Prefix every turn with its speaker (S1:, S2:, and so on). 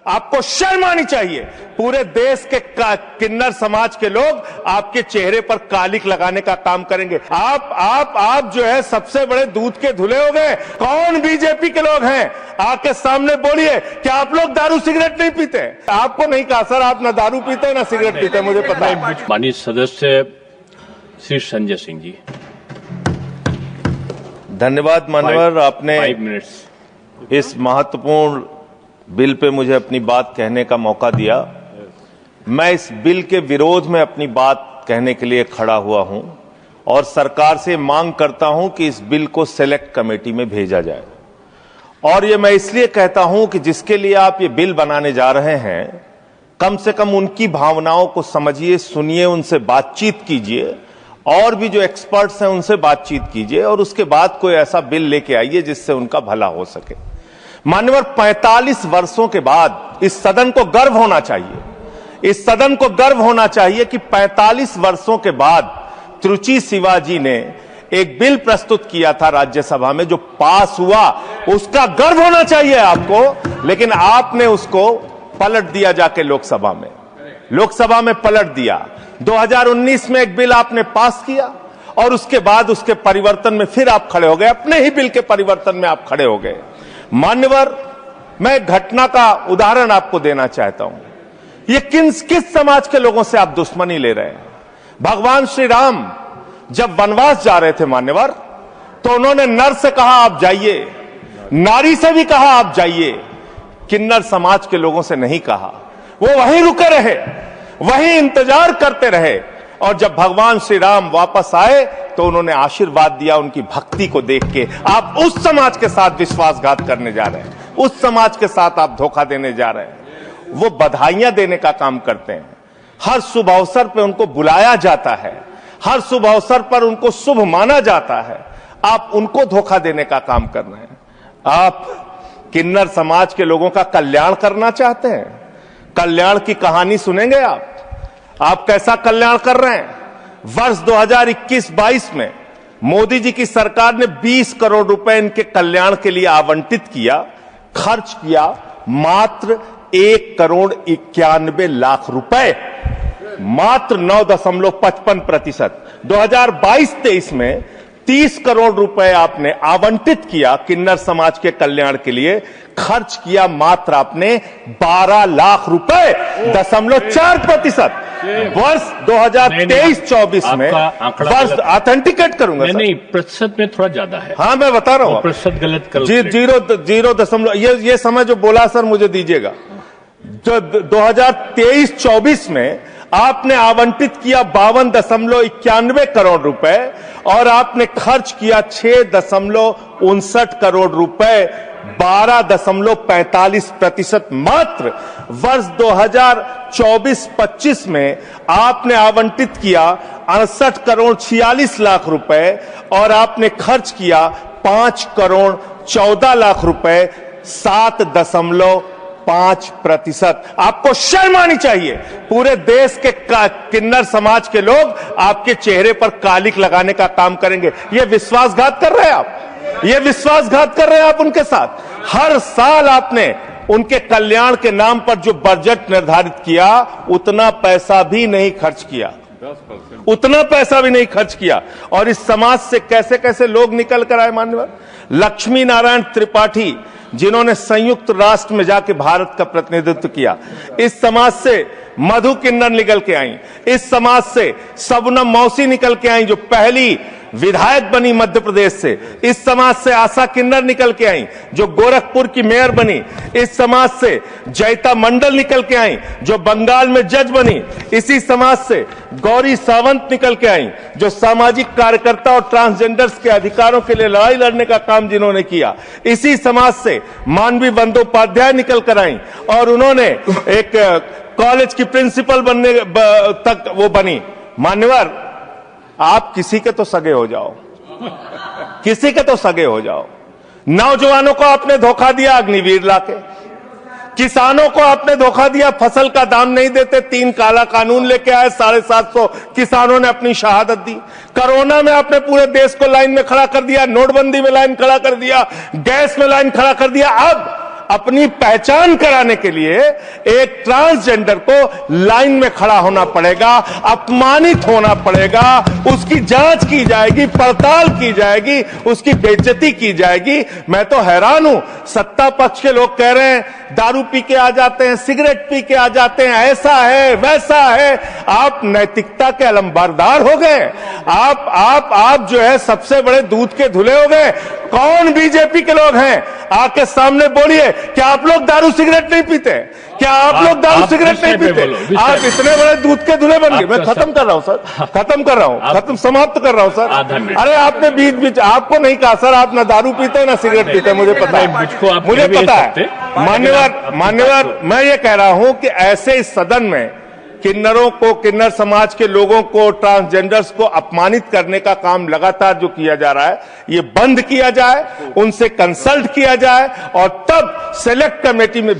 S1: आपको शर्म आनी चाहिए। पूरे देश के किन्नर समाज के लोग आपके चेहरे पर कालिक लगाने का काम करेंगे। आप जो है सबसे बड़े दूध के धुले हो गए। कौन बीजेपी के लोग हैं आके सामने बोलिए कि आप लोग दारू सिगरेट नहीं पीते? आपको नहीं कहा सर, आप ना दारू पीते ना सिगरेट पीते, मुझे पता है।
S2: माननीय सदस्य श्री संजय सिंह जी।
S1: धन्यवाद मान्यवर, आपने
S2: 5 मिनट्स
S1: इस महत्वपूर्ण बिल पे मुझे अपनी बात कहने का मौका दिया। मैं इस बिल के विरोध में अपनी बात कहने के लिए खड़ा हुआ हूं और सरकार से मांग करता हूं कि इस बिल को सेलेक्ट कमेटी में भेजा जाए। और ये मैं इसलिए कहता हूं कि जिसके लिए आप ये बिल बनाने जा रहे हैं, कम से कम उनकी भावनाओं को समझिए, सुनिए, उनसे बातचीत कीजिए और भी जो एक्सपर्ट्स हैं उनसे बातचीत कीजिए और उसके बाद कोई ऐसा बिल लेके आइए जिससे उनका भला हो सके। मान्यवर, 45 वर्षों के बाद इस सदन को गर्व होना चाहिए, इस सदन को गर्व होना चाहिए कि 45 वर्षों के बाद त्रुचि शिवाजी ने एक बिल प्रस्तुत किया था राज्यसभा में जो पास हुआ, उसका गर्व होना चाहिए आपको। लेकिन आपने उसको पलट दिया जाके लोकसभा में पलट दिया। 2019 में एक बिल आपने पास किया और उसके बाद उसके परिवर्तन में फिर आप खड़े हो गए, अपने ही बिल के परिवर्तन में आप खड़े हो गए। मान्यवर, मैं घटना का उदाहरण आपको देना चाहता हूं। ये किस समाज के लोगों से आप दुश्मनी ले रहे हैं? भगवान श्री राम जब वनवास जा रहे थे मान्यवर, तो उन्होंने नर से कहा आप जाइए, नारी से भी कहा आप जाइए, किन्नर समाज के लोगों से नहीं कहा। वो वहीं रुके रहे, वहीं इंतजार करते रहे और जब भगवान श्री राम वापस आए तो उन्होंने आशीर्वाद दिया उनकी भक्ति को देख के। आप उस समाज के साथ विश्वासघात करने जा रहे हैं, उस समाज के साथ आप धोखा देने जा रहे हैं। वो बधाइयां देने का काम करते हैं, हर शुभ अवसर पर उनको बुलाया जाता है, हर शुभ अवसर पर उनको शुभ माना जाता है। आप उनको धोखा देने का काम कर रहे हैं। आप किन्नर समाज के लोगों का कल्याण करना चाहते हैं? कल्याण की कहानी सुनेंगे आप कैसा कल्याण कर रहे हैं? वर्ष 2021-22 में मोदी जी की सरकार ने 20 करोड़ रुपए इनके कल्याण के लिए आवंटित किया, खर्च किया मात्र 1,91,00,000 रुपए, मात्र 9.55%। 2022-23 में 30 करोड़ रुपए आपने आवंटित किया किन्नर समाज के कल्याण के लिए, खर्च किया मात्र आपने 12 लाख रुपए, 0.4%। वर्ष 2023-24 में वर्ष ऑथेंटिकेट करूंगा
S2: नहीं, प्रतिशत में थोड़ा ज्यादा है।
S1: हाँ, मैं बता रहा हूं,
S2: प्रतिशत गलत करो।
S1: 0.0 ये समय जो बोला सर मुझे दीजिएगा। जो 2023-24 में आपने आवंटित किया 52.91 करोड़ रुपए और आपने खर्च किया 6.59 करोड़ रुपए, 12.45% मात्र। वर्ष 2024-25 में आपने आवंटित किया 68 करोड़ 46 लाख रुपए और आपने खर्च किया 5 करोड़ 14 लाख रुपए, 7.5%। आपको शर्म आनी चाहिए। पूरे देश के किन्नर समाज के लोग आपके चेहरे पर कालिक लगाने का काम करेंगे। ये विश्वासघात कर रहे हैं आप, ये विश्वासघात कर रहे हैं आप उनके साथ। हर साल आपने उनके कल्याण के नाम पर जो बजट निर्धारित किया उतना पैसा भी नहीं खर्च किया, उतना पैसा भी नहीं खर्च किया। और इस समाज से कैसे कैसे लोग निकल कर आए मान्यवर। लक्ष्मी नारायण त्रिपाठी जिन्होंने संयुक्त राष्ट्र में जाके भारत का प्रतिनिधित्व किया, इस समाज से मधु किन्नर निकल के आई, इस समाज से सबनम मौसी निकल के आई जो पहली विधायक बनी मध्य प्रदेश से, इस समाज से आशा किन्नर निकल के आई जो गोरखपुर की मेयर बनी, इस समाज से जयता मंडल निकल के आई जो बंगाल में जज बनी, इसी समाज से गौरी सावंत निकल के आई जो सामाजिक कार्यकर्ता और ट्रांसजेंडर्स के अधिकारों के लिए लड़ाई लड़ने का काम जिन्होंने किया, इसी समाज से मानवी बंदोपाध्याय निकल कर आई और उन्होंने एक कॉलेज की प्रिंसिपल बनने तक वो बनी। मान्यवर, आप किसी के तो सगे हो जाओ, किसी के तो सगे हो जाओ। नौजवानों को आपने धोखा दिया अग्निवीर लाके, किसानों को आपने धोखा दिया, फसल का दाम नहीं देते, 3 काला कानून लेके आए, 750 किसानों ने अपनी शहादत दी। कोरोना में आपने पूरे देश को लाइन में खड़ा कर दिया, नोटबंदी में लाइन खड़ा कर दिया, गैस में लाइन खड़ा कर दिया। अपनी पहचान कराने के लिए एक ट्रांसजेंडर को लाइन में खड़ा होना पड़ेगा, अपमानित होना पड़ेगा, उसकी जांच की जाएगी, पड़ताल की जाएगी, उसकी बेइज्जती की जाएगी। मैं तो हैरान हूं, सत्ता पक्ष के लोग कह रहे हैं दारू पी के आ जाते हैं, सिगरेट पी के आ जाते हैं, ऐसा है वैसा है। आप नैतिकता के अलंबारदार हो गए। आप जो है सबसे बड़े दूध के धुले हो गए। कौन बीजेपी के लोग हैं आके सामने बोलिए, क्या आप लोग दारू सिगरेट नहीं पीते? क्या आप लोग दारू सिगरेट नहीं पीते? आप इतने बड़े दूध के धुले बन गए। मैं खत्म कर रहा हूं सर, खत्म कर रहा हूं, खत्म समाप्त कर रहा हूं सर। अरे आपने बीच बीच आपको नहीं कहा सर, आप ना दारू पीते हैं ना सिगरेट पीते हैं, मुझे पता है, मुझे पता है। मान्यवर मैं ये कह रहा हूं कि ऐसे इस सदन में किन्नरों को, किन्नर समाज के लोगों को, ट्रांसजेंडर्स को अपमानित करने का काम लगातार जो किया जा रहा है, ये बंद किया जाए, उनसे कंसल्ट किया जाए और तब सेलेक्ट कमेटी में